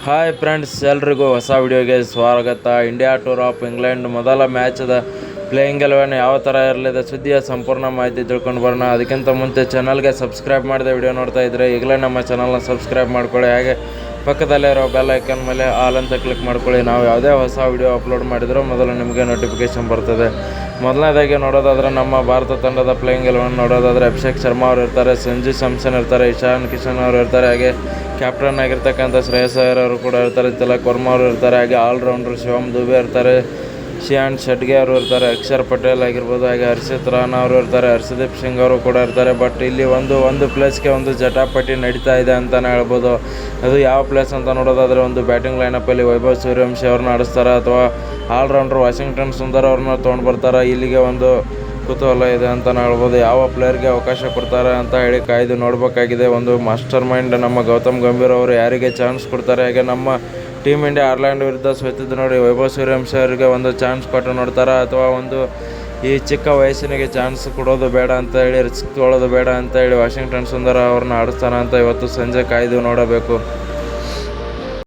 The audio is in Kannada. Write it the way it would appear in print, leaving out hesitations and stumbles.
ಹಾಯ್ ಫ್ರೆಂಡ್ಸ್, ಎಲ್ರಿಗೂ ಹೊಸ ವಿಡಿಯೋಗೆ ಸ್ವಾಗತ. ಇಂಡಿಯಾ ಟೂರ್ ಆಫ್ ಇಂಗ್ಲೆಂಡ್ ಮೊದಲ ಮ್ಯಾಚದ ಪ್ಲೇಯಿಂಗ್ 11 ಯಾವ ಥರ ಇರಲಿದೆ ಸುದ್ದಿಯ ಸಂಪೂರ್ಣ ಮಾಹಿತಿ ತಿಳ್ಕೊಂಡು ಬರೋಣ. ಅದಕ್ಕಿಂತ ಮುಂಚೆ ಚಾನಲ್ಗೆ ಸಬ್ಸ್ಕ್ರೈಬ್ ಮಾಡಿದೆ ವಿಡಿಯೋ ನೋಡ್ತಾ ಇದ್ದರೆ ಈಗಲೇ ನಮ್ಮ ಚಾನಲ್ನ ಸಬ್ಸ್ಕ್ರೈಬ್ ಮಾಡ್ಕೊಳ್ಳಿ. ಹಾಗೆ ಪಕ್ಕದಲ್ಲಿರೋ ಬೆಲ್ ಐಕನ್ ಮೇಲೆ ಆಲ್ ಅಂತ ಕ್ಲಿಕ್ ಮಾಡ್ಕೊಳ್ಳಿ. ನಾವು ಯಾವುದೇ ಹೊಸ ವಿಡಿಯೋ ಅಪ್ಲೋಡ್ ಮಾಡಿದರೂ ಮೊದಲು ನಿಮಗೆ ನೋಟಿಫಿಕೇಷನ್ ಬರ್ತದೆ. ಮೊದಲನೇದಾಗಿ ನೋಡೋದಾದರೆ ನಮ್ಮ ಭಾರತ ತಂಡದ ಪ್ಲೇಯಿಂಗ್ 11 ನೋಡೋದಾದರೆ ಅಭಿಷೇಕ್ ಶರ್ಮಾ ಅವರು ಇರ್ತಾರೆ, ಸಂಜು ಸ್ಯಾಮ್ಸನ್ ಇರ್ತಾರೆ, ಇಶಾನ್ ಕಿಶನ್ ಅವರು ಇರ್ತಾರೆ, ಹಾಗೆ ಕ್ಯಾಪ್ಟನ್ ಆಗಿರ್ತಕ್ಕಂಥ ಶ್ರೇಯಸ್ ಅಯ್ಯರ್ ಅವರು ಕೂಡ ಇರ್ತಾರೆ, ತಿಲಕ್ ವರ್ಮಾ ಅವರು ಇರ್ತಾರೆ, ಹಾಗೆ ಆಲ್ರೌಂಡರ್ ಶಿವಮ್ ದುಬೆ ಇರ್ತಾರೆ, ಶಿಯಾನ್ ಶೆಟ್ಗೆ ಅವರು ಇರ್ತಾರೆ, ಅಕ್ಷರ್ ಪಟೇಲ್ ಆಗಿರ್ಬೋದು, ಹಾಗೆ ಹರ್ಷಿತ್ ರಾಣಾ ಅವರು ಇರ್ತಾರೆ, ಹರ್ಷದೀಪ್ ಸಿಂಗ್ ಅವರು ಕೂಡ ಇರ್ತಾರೆ. ಬಟ್ ಇಲ್ಲಿ ಒಂದು ಪ್ಲೇಸ್ಗೆ ಒಂದು ಜಟಾಪಟಿ ನಡೀತಾ ಇದೆ ಅಂತಲೇ ಹೇಳ್ಬೋದು. ಅದು ಯಾವ ಪ್ಲೇಸ್ ಅಂತ ನೋಡೋದಾದರೆ ಒಂದು ಬ್ಯಾಟಿಂಗ್ ಲೈನಪ್ಪಲ್ಲಿ ವೈಭವ್ ಸೂರ್ಯವಂಶಿ ಅವ್ರನ್ನ ಆಡಿಸ್ತಾರೆ ಅಥವಾ ಆಲ್ರೌಂಡರ್ ವಾಷಿಂಗ್ಟನ್ ಸುಂದರ್ ಅವ್ರನ್ನ ತೊಗೊಂಡು ಬರ್ತಾರೆ. ಇಲ್ಲಿಗೆ ಒಂದು ಕುತೂಹಲ ಇದೆ ಅಂತಲೇ ಹೇಳ್ಬೋದು. ಯಾವ ಪ್ಲೇಯರ್ಗೆ ಅವಕಾಶ ಕೊಡ್ತಾರೆ ಅಂತ ಹೇಳಿ ಕಾಯ್ದು ನೋಡಬೇಕಾಗಿದೆ. ಒಂದು ಮಾಸ್ಟರ್ ಮೈಂಡ್ ನಮ್ಮ ಗೌತಮ್ ಗಂಭೀರ್ ಅವರು ಯಾರಿಗೆ ಚಾನ್ಸ್ ಕೊಡ್ತಾರೆ, ಹಾಗೆ ನಮ್ಮ ಟೀಮ್ ಇಂಡಿಯಾ ಐರ್ಲೆಂಡ್ ವಿರುದ್ಧ ಸೋತಿದ್ದು ನೋಡಿ ವೈಭವ್ ಸೂರ್ಯವಂಶಿ ಅವರಿಗೆ ಒಂದು ಚಾನ್ಸ್ ಕೊಟ್ಟು ನೋಡ್ತಾರೆ, ಅಥವಾ ಒಂದು ಈ ಚಿಕ್ಕ ವಯಸ್ಸಿನಿಗೆ ಚಾನ್ಸ್ ಕೊಡೋದು ಬೇಡ ಅಂತ ಹೇಳಿ, ರಿಸ್ಕ್ ತೊಗೊಳ್ಳೋದು ಬೇಡ ಅಂತ ಹೇಳಿ ವಾಷಿಂಗ್ಟನ್ ಸುಂದರ್ ಅವ್ರನ್ನ ಆಡಿಸ್ತಾನೆ ಅಂತ ಇವತ್ತು ಸಂಜೆ ಕಾಯ್ದು ನೋಡಬೇಕು.